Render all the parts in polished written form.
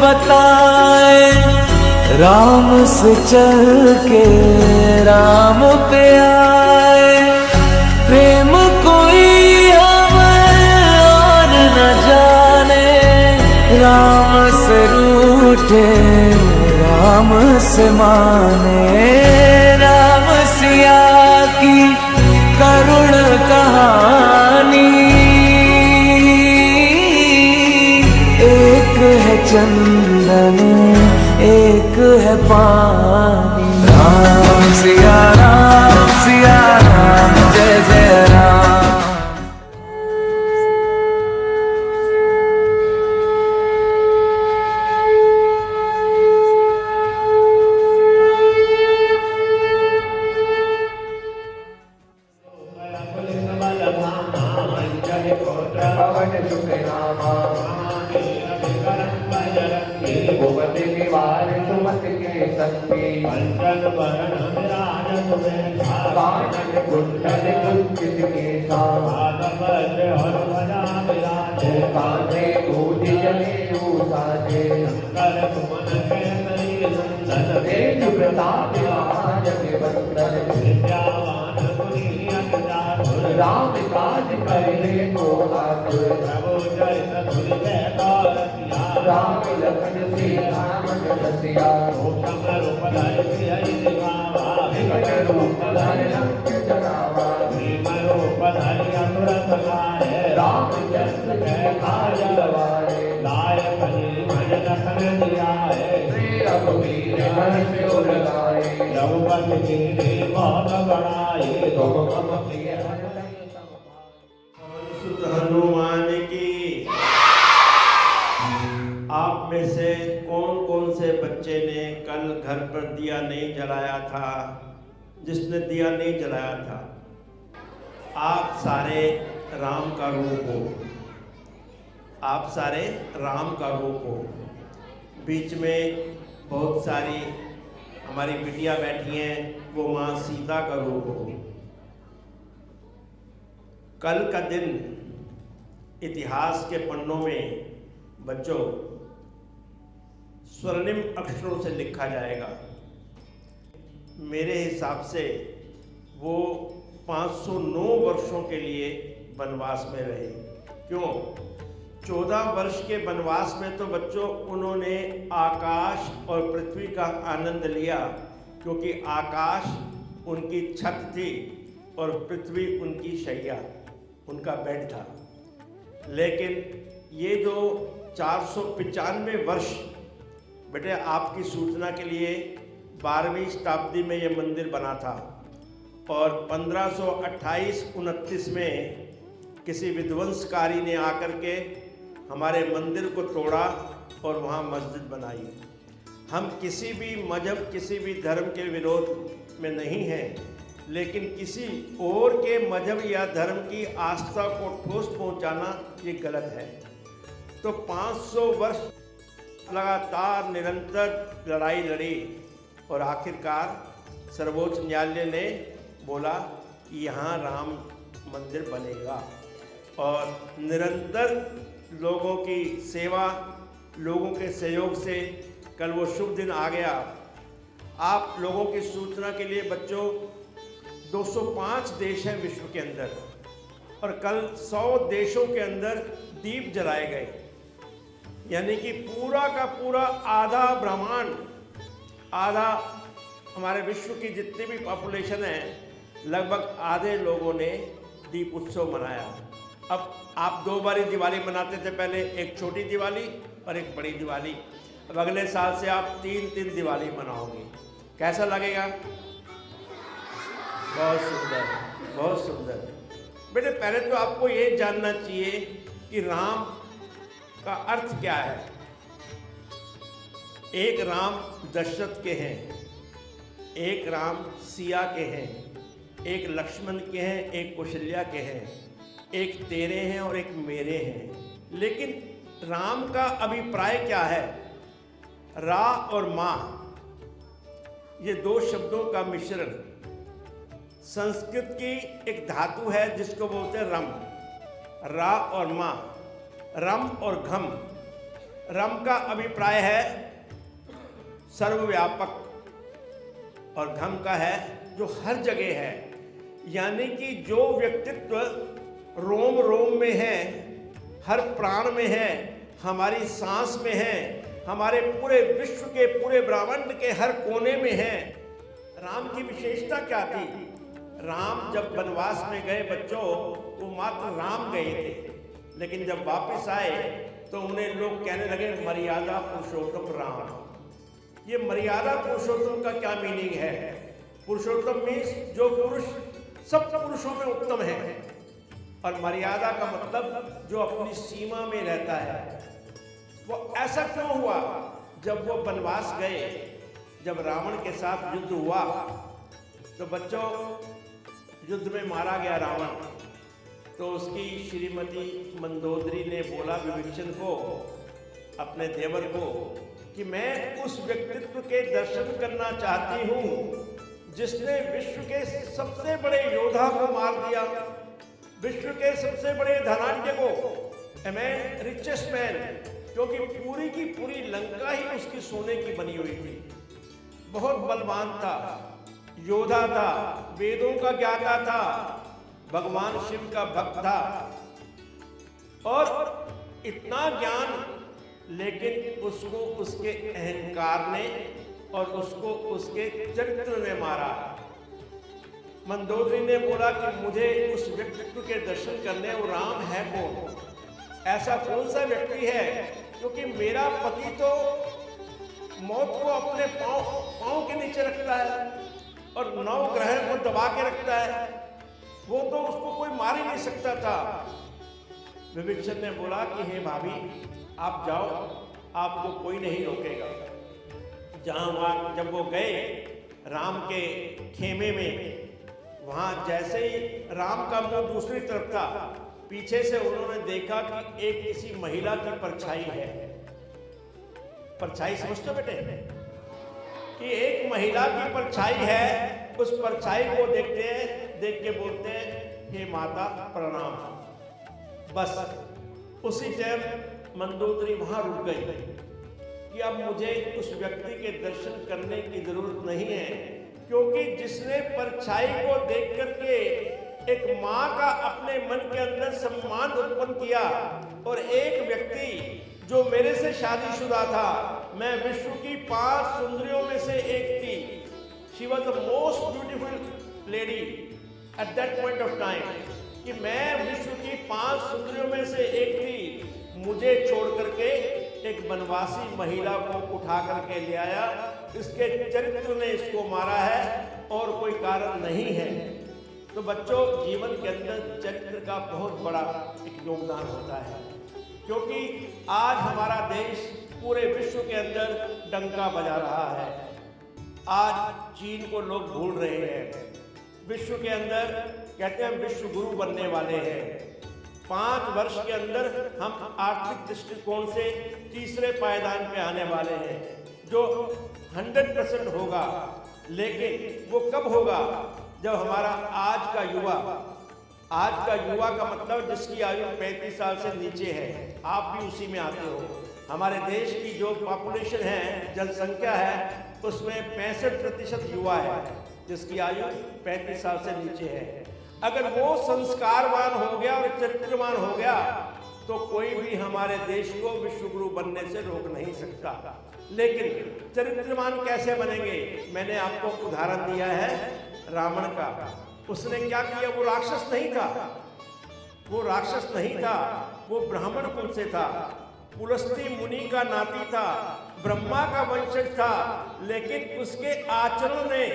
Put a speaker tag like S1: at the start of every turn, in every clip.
S1: बताए, राम से चल के राम पे आए। प्रेम कोई हमें और न जाने, राम से रूठे राम से माने। राम सिया की करुण कहानी, एक है चंदन एक है पानी। राम सिया राम जय जय राम।
S2: राम काज करने को राम लखन सीता मन रसिया। राम जन्म रघुवीर
S3: हनुमान की। आप में से कौन कौन से बच्चे ने कल घर पर दिया नहीं जलाया था? जिसने दिया नहीं जलाया था, आप सारे राम का रूप हो। आप सारे राम का रूप हो। बीच में बहुत सारी हमारी बिटिया बैठी हैं, वो माँ सीता का रूप हो। कल का दिन इतिहास के पन्नों में बच्चों स्वर्णिम अक्षरों से लिखा जाएगा। मेरे हिसाब से वो 509 वर्षों के लिए वनवास में रहे। क्यों? 14 वर्ष के वनवास में तो बच्चों उन्होंने आकाश और पृथ्वी का आनंद लिया, क्योंकि आकाश उनकी छत थी और पृथ्वी उनकी शैया, उनका बेड था। लेकिन ये जो 495 वर्ष, बेटे आपकी सूचना के लिए 12वीं शताब्दी में ये मंदिर बना था और 1528-29 में किसी विध्वंसकारी ने आकर के हमारे मंदिर को तोड़ा और वहाँ मस्जिद बनाई। हम किसी भी मजहब, किसी भी धर्म के विरोध में नहीं हैं, लेकिन किसी और के मजहब या धर्म की आस्था को ठोस पहुँचाना ये गलत है। तो 500 वर्ष लगातार निरंतर लड़ाई लड़ी और आखिरकार सर्वोच्च न्यायालय ने बोला कि यहाँ राम मंदिर बनेगा। और निरंतर लोगों की सेवा, लोगों के सहयोग से कल वो शुभ दिन आ गया। आप लोगों की सूचना के लिए बच्चों 205 देश हैं विश्व के अंदर और कल 100 देशों के अंदर दीप जलाए गए। यानी कि पूरा का पूरा आधा ब्रह्मांड, आधा हमारे विश्व की जितनी भी पॉपुलेशन है, लगभग आधे लोगों ने दीप उत्सव मनाया। अब आप 2 बारी दिवाली मनाते थे, पहले एक छोटी दिवाली और एक बड़ी दिवाली। अब अगले साल से आप 3 दिवाली मनाओगे। कैसा लगेगा? बहुत सुंदर, बहुत सुंदर। बेटे पहले तो आपको ये जानना चाहिए कि राम का अर्थ क्या है। एक राम दशरथ के हैं, एक राम सिया के हैं, एक लक्ष्मण के हैं, एक कौशल्या के हैं, एक तेरे हैं और एक मेरे हैं। लेकिन राम का अभिप्राय क्या है? रा और माँ, ये 2 शब्दों का मिश्रण। संस्कृत की एक धातु है जिसको बोलते हैं रम, रा और माँ, रम और घम। राम का अभिप्राय है सर्वव्यापक और धम का है जो हर जगह है, यानी कि जो व्यक्तित्व रोम रोम में है, हर प्राण में है, हमारी सांस में है, हमारे पूरे विश्व के पूरे ब्रह्मांड के हर कोने में है। राम की विशेषता क्या थी? राम जब वनवास में गए बच्चों, वो मात्र राम गए थे, लेकिन जब वापस आए तो उन्हें लोग कहने लगे मर्यादा पुरुषोत्तम राम। ये मर्यादा पुरुषोत्तम का क्या मीनिंग है? पुरुषोत्तम मीन्स जो पुरुष सब पुरुषों में उत्तम है, और मर्यादा का मतलब जो अपनी सीमा में रहता है। वो ऐसा क्यों हुआ? जब वो वनवास गए, जब रावण के साथ युद्ध हुआ, तो बच्चों युद्ध में मारा गया रावण, तो उसकी श्रीमती मंदोदरी ने बोला विभीषण को, अपने देवर को, कि मैं उस व्यक्तित्व के दर्शन करना चाहती हूँ जिसने विश्व के सबसे बड़े योद्धा को मार दिया, विश्व के सबसे बड़े धनाढ्य को, ए मैन रिचेस्ट मैन, क्योंकि पूरी की पूरी लंका ही उसकी सोने की बनी हुई थी। बहुत बलवान था, योद्धा था, वेदों का ज्ञाता था, भगवान शिव का भक्त था, और इतना ज्ञान, लेकिन उसको उसके अहंकार ने और उसको उसके चरित्र ने मारा। मंदोदरी ने बोला कि मुझे उस व्यक्तित्व के दर्शन करने, वो राम है कौन? ऐसा कौन सा व्यक्ति है? क्योंकि मेरा पति तो मौत को अपने पांव के नीचे रखता है और 9 ग्रह को दबा के रखता है, वो तो उसको कोई मार ही नहीं सकता था। विभीषण ने बोला कि हे भाभी, आप जाओ, आपको कोई नहीं रोकेगा। वहाँ जब वो गए राम के खेमे में, वहाँ जैसे ही राम का मुंह दूसरी तरफ था, पीछे से उन्होंने देखा कि एक किसी महिला की परछाई है। परछाई समझते हो बेटे? कि एक महिला की परछाई है। उस परछाई को देखते हैं, देख के बोलते हैं हे माता प्रणाम। बस उसी टाइम मंदोदरी वहां रुक गई कि अब मुझे उस व्यक्ति के दर्शन करने की जरूरत नहीं है, क्योंकि जिसने परछाई को देख करके एक माँ का अपने मन के अंदर सम्मान उत्पन्न किया, और एक व्यक्ति जो मेरे से शादीशुदा था, मैं विश्व की 5 सुंदरियों में से एक थी, she was the most beautiful lady at that point of time, कि मैं विश्व की 5 सुंदरियों में से एक थी, मुझे छोड़ करके एक वनवासी महिला को उठा करके ले आया। इसके चरित्र ने इसको मारा है और कोई कारण नहीं है। तो बच्चों, जीवन के अंदर चरित्र का बहुत बड़ा एक योगदान होता है, क्योंकि आज हमारा देश पूरे विश्व के अंदर डंका बजा रहा है। आज चीन को लोग भूल रहे हैं। विश्व के अंदर कहते हैं विश्व गुरु बनने वाले हैं। 5 वर्ष के अंदर हम आर्थिक दृष्टिकोण से तीसरे पायदान पे आने वाले हैं, जो 100% होगा। लेकिन वो कब होगा? जब हमारा आज का युवा का मतलब जिसकी आयु 35 साल से नीचे है, आप भी उसी में आते हो। हमारे देश की जो पॉपुलेशन है, जनसंख्या है, उसमें 65% युवा है जिसकी आयु 35 साल से नीचे है। अगर वो संस्कारवान हो गया और चरित्रवान हो गया, तो कोई भी हमारे देश को विश्वगुरु बनने से रोक नहीं सकता। लेकिन चरित्रवान कैसे बनेंगे? मैंने आपको उदाहरण दिया है रावण का। उसने क्या किया? वो राक्षस नहीं था, वो राक्षस नहीं था, वो ब्राह्मण कुल से था, पुलस्त्य मुनि का नाती था, ब्रह्मा का वंशज था, लेकिन उसके आचरण ने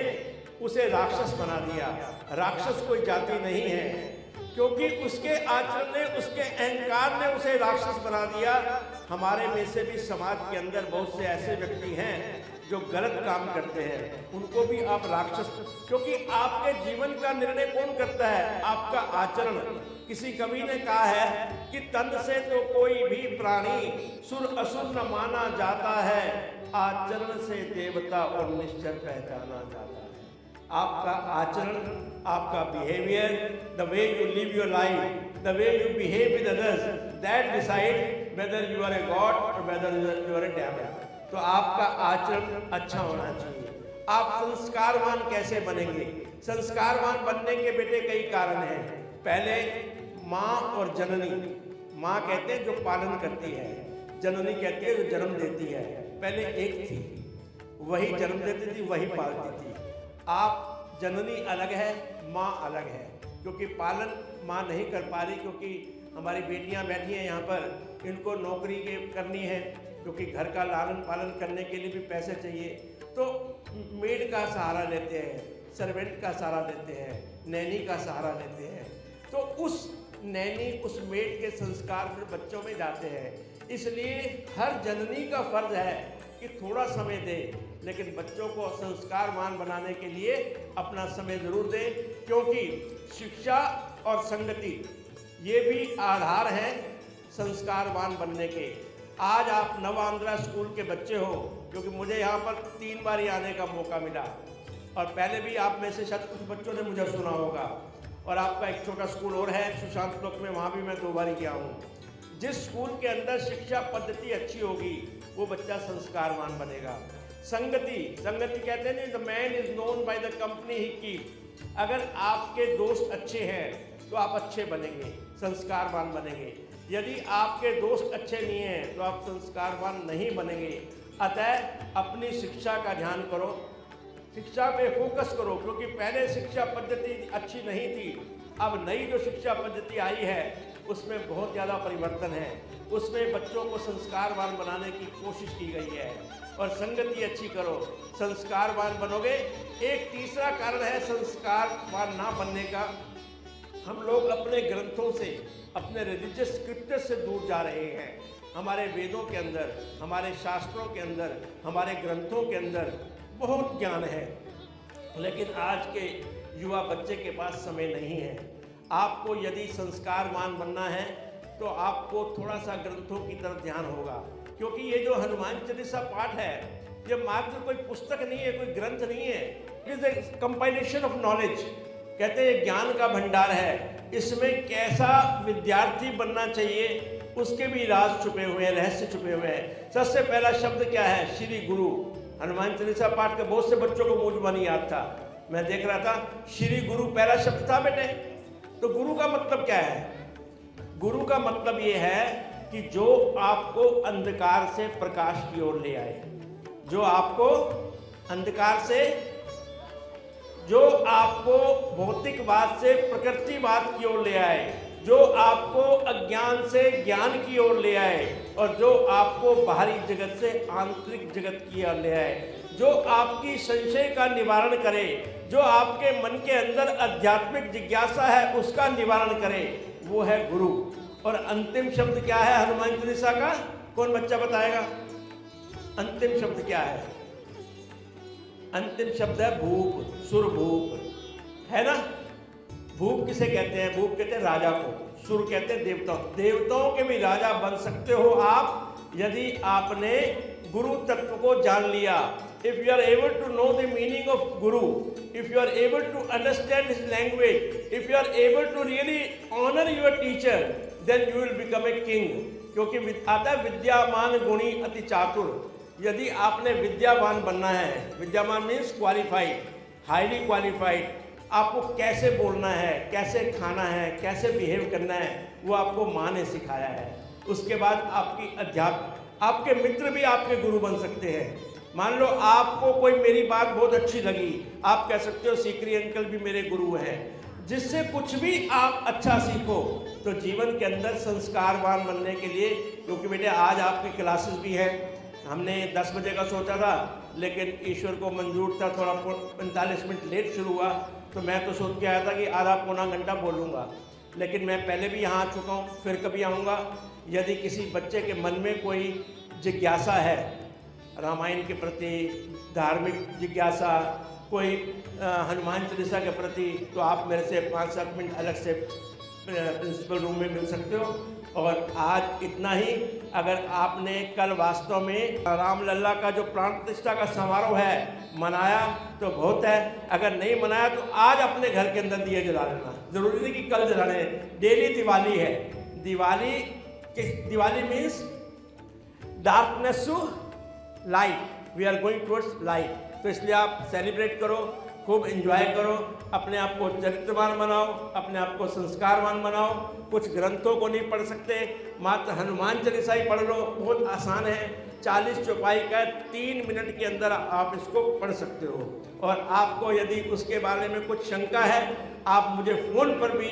S3: उसे राक्षस बना दिया। राक्षस कोई जाति नहीं है, क्योंकि उसके आचरण ने, उसके अहंकार ने उसे राक्षस बना दिया। हमारे में से भी समाज के अंदर बहुत से ऐसे व्यक्ति हैं जो गलत काम करते हैं, उनको भी आप राक्षस, क्योंकि आपके जीवन का निर्णय कौन करता है? आपका आचरण। किसी कवि ने कहा है कि तन से तो कोई भी प्राणी सुर असुर न माना जाता है, आचरण से देवता और निश्चय पहचाना जाता है। आपका आचरण, आपका behaviour, the way you live your life, the way you behave with others, that decide whether you are a god और whether you are a devil. तो आपका आचरण अच्छा होना चाहिए। आप संस्कारवान कैसे बनेंगे? संस्कारवान बनने के बेटे कई कारण हैं। पहले माँ और जननी। माँ कहते हैं जो पालन करती है, जननी कहती है जो जन्म देती है। पहले एक थी, वही जन्म देती थी, वही पालती थी। आप जननी अलग है, माँ अलग है, क्योंकि पालन माँ नहीं कर पा रही, क्योंकि हमारी बेटियां बैठी हैं यहाँ पर, इनको नौकरी करनी है, क्योंकि घर का लालन पालन करने के लिए भी पैसे चाहिए। तो मेड का सहारा लेते हैं, सर्वेंट का सहारा लेते हैं, नैनी का सहारा लेते हैं। तो उस नैनी, उस मेड के संस्कार फिर बच्चों में जाते हैं। इसलिए हर जननी का फर्ज है कि थोड़ा समय दे, लेकिन बच्चों को संस्कारवान बनाने के लिए अपना समय जरूर दे, क्योंकि शिक्षा और संगति ये भी आधार हैं संस्कारवान बनने के। आज आप नवांध्रा स्कूल के बच्चे हो, क्योंकि मुझे यहाँ पर 3 बार ही आने का मौका मिला, और पहले भी आप में से शायद कुछ बच्चों ने मुझे सुना होगा। और आपका एक छोटा स्कूल और है सुशांत ब्लॉक में, वहाँ भी मैं 2 बार ही गया हूँ। जिस स्कूल के अंदर शिक्षा पद्धति अच्छी होगी वो बच्चा संस्कारवान बनेगा। संगति कहते हैं the man is known by the company he keep. अगर आपके दोस्त अच्छे हैं तो आप अच्छे बनेंगे, संस्कारवान बनेंगे। यदि आपके दोस्त अच्छे नहीं हैं तो आप संस्कारवान नहीं बनेंगे। अतः अपनी शिक्षा का ध्यान करो, शिक्षा पे फोकस करो, क्योंकि पहले शिक्षा पद्धति अच्छी नहीं थी। अब नई जो शिक्षा पद्धति आई है उसमें बहुत ज़्यादा परिवर्तन है। उसमें बच्चों को संस्कारवान बनाने की कोशिश की गई है। और संगति अच्छी करो, संस्कारवान बनोगे। एक तीसरा कारण है संस्कारवान ना बनने का, हम लोग अपने ग्रंथों से, अपने रिलीजियस स्क्रिप्चर्स से दूर जा रहे हैं। हमारे वेदों के अंदर, हमारे शास्त्रों के अंदर, हमारे ग्रंथों के अंदर बहुत ज्ञान है, लेकिन आज के युवा बच्चे के पास समय नहीं है। आपको यदि संस्कारवान बनना है तो आपको थोड़ा सा ग्रंथों की तरफ ध्यान होगा, क्योंकि ये जो हनुमान चालीसा पाठ है ये मात्र कोई पुस्तक नहीं है, कोई ग्रंथ नहीं है। It is a compilation of knowledge. कहते हैं ज्ञान का भंडार है। इसमें कैसा विद्यार्थी बनना चाहिए उसके भी राज छुपे हुए हैं, रहस्य छुपे हुए हैं। सबसे पहला शब्द क्या है? श्री गुरु। हनुमान चालीसा पाठ के बहुत से बच्चों को मुंह जुबानी याद था। मैं देख रहा था, श्री गुरु पहला शब्द था बेटे। तो गुरु का मतलब क्या है? गुरु का मतलब ये है कि जो आपको अंधकार से प्रकाश की ओर ले आए, जो आपको अंधकार से, जो आपको भौतिकवाद से प्रकृतिवाद की ओर ले आए, जो आपको अज्ञान से ज्ञान की ओर ले आए, और जो आपको बाहरी जगत से आंतरिक जगत की ओर ले आए, जो आपकी संशय का निवारण करे, जो आपके मन के अंदर आध्यात्मिक जिज्ञासा है उसका निवारण करे, वो है गुरु। और अंतिम शब्द क्या है हनुमान चालीसा का? कौन बच्चा बताएगा? अंतिम शब्द क्या है? अंतिम शब्द है भूप, सुरभूप, है ना? भूप किसे कहते हैं? भूप कहते हैं राजा को, सुर कहते हैं देवताओं। देवताओं के भी राजा बन सकते हो आप यदि आपने गुरु तत्व को जान लिया। If you are able to know the meaning of Guru, if you are able to understand his language, if you are able to really honor your teacher, then you will become a king. क्योंकि आता है विद्यामान गुणी अति चातुर। यदि आपने विद्यावान बनना है, विद्यामान means qualified, highly qualified, आपको कैसे बोलना है, कैसे खाना है, कैसे बिहेव करना है, वो आपको माँ ने सिखाया है। उसके बाद आपकी आपके मित्र भी आपके गुरु बन सकते हैं। मान लो आपको कोई मेरी बात बहुत अच्छी लगी, आप कह सकते हो सीकरी अंकल भी मेरे गुरु हैं। जिससे कुछ भी आप अच्छा सीखो, तो जीवन के अंदर संस्कारवान बनने के लिए, क्योंकि बेटे आज आपकी क्लासेस भी हैं। हमने 10 बजे का सोचा था, लेकिन ईश्वर को मंजूर था, थोड़ा 45 मिनट लेट शुरू हुआ, तो मैं तो सोच के आया था कि आधा पौना घंटा बोलूँगा, लेकिन मैं पहले भी यहाँ आ चुका हूँ, फिर कभी आऊँगा। यदि किसी बच्चे के मन में कोई जिज्ञासा है रामायण के प्रति, धार्मिक जिज्ञासा, कोई हनुमान चालीसा के प्रति, तो आप मेरे से 5-7 मिनट अलग से प्रिंसिपल रूम में मिल सकते हो। और आज इतना ही। अगर आपने कल वास्तव में रामलला का जो प्राण प्रतिष्ठा का समारोह है मनाया तो बहुत है, अगर नहीं मनाया तो आज अपने घर के अंदर दिए जला लेना। जरूरी नहीं कि कल जलाने, डेली दिवाली है। दिवाली कि Diwali means darkness to light, we are going towards light. तो इसलिए आप सेलिब्रेट करो, खूब एंजॉय करो, अपने आप को चरित्रवान बनाओ, अपने आप को संस्कारवान बनाओ। कुछ ग्रंथों को नहीं पढ़ सकते, मात्र हनुमान चालीसा ही पढ़ लो, बहुत आसान है। 40 चौपाई का 3 मिनट के अंदर आप इसको पढ़ सकते हो। और आपको यदि उसके बारे में कुछ शंका है, आप मुझे फ़ोन पर भी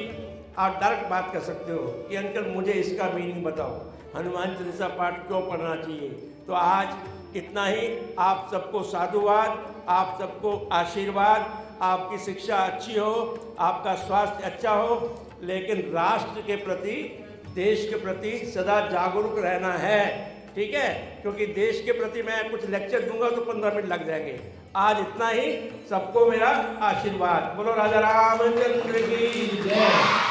S3: आप डायरेक्ट बात कर सकते हो कि अंकल मुझे इसका मीनिंग बताओ, हनुमान चालीसा पाठ क्यों पढ़ना चाहिए। तो आज इतना ही। आप सबको साधुवाद, आप सबको आशीर्वाद, आपकी शिक्षा अच्छी हो, आपका स्वास्थ्य अच्छा हो, लेकिन राष्ट्र के प्रति, देश के प्रति सदा जागरूक रहना है, ठीक है। क्योंकि देश के प्रति मैं कुछ लेक्चर दूंगा तो 15 मिनट लग जाएंगे। आज इतना ही। सबको मेरा आशीर्वाद। बोलो राजा रामचंद्र की जय।